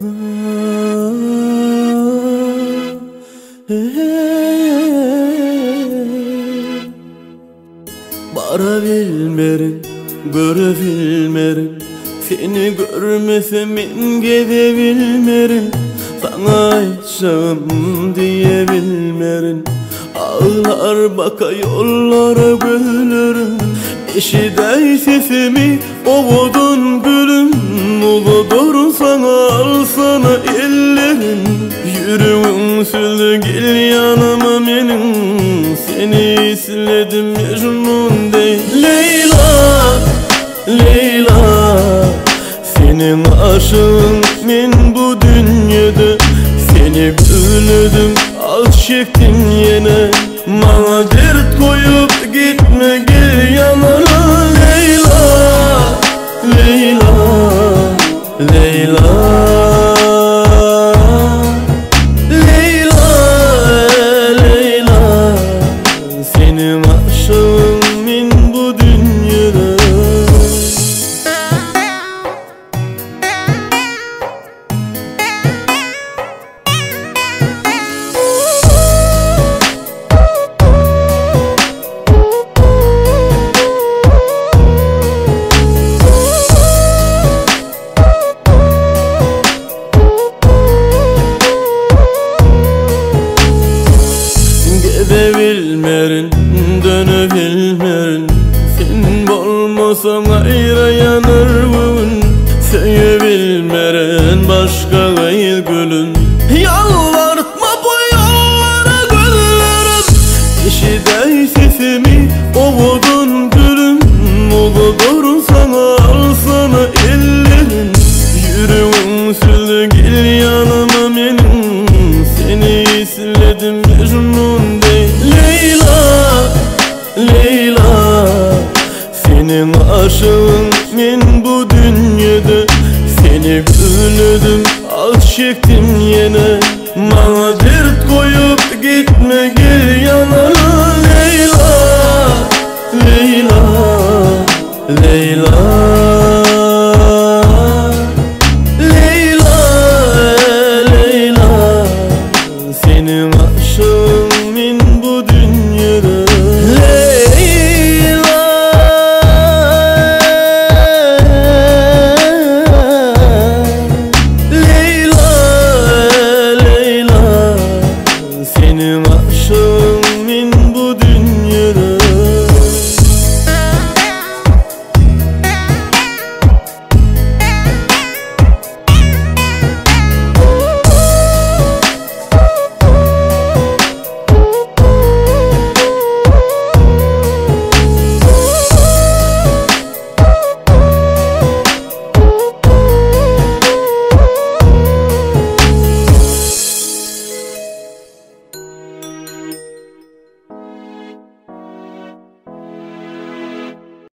Bara bilmerim, göre bilmerim. Seni görmesem ben gidebilmerim. Sana aytsam diyebilmerim. Ağlar baka yollara gülürüm. Eşiday sesimi ovudun gülüm. Uludur sana alsana ellerin. Yüreğim sürdü gel yanıma benim. Seni izledim Mecnun değil. Leyla, Leyla, senin aşığın men bu dünyada. Seni gülüdüm, al çektim yine. Bana dert koyup gitme gel yanına. Leyla, Leyla, Leyla, Leyla, Leyla, senin aşığın men bu dünyada. Gidebilmerin, dönebilmerin. Sen olmasan ayrı yanırım. Sevebilmerin başka gayet gülün. Yalvartma bu yollara güllerim. Eşiday sesimi ovudun gülüm. Uludur sana alsana ellerin. Yüreğim sürdü gel yanıma benim. Seni izledim Mecnun değil. Leyla, Leyla, senin aşığın men bu dünyada. Seni gülüdüm, al çektim yine. Bana dert koyup gitme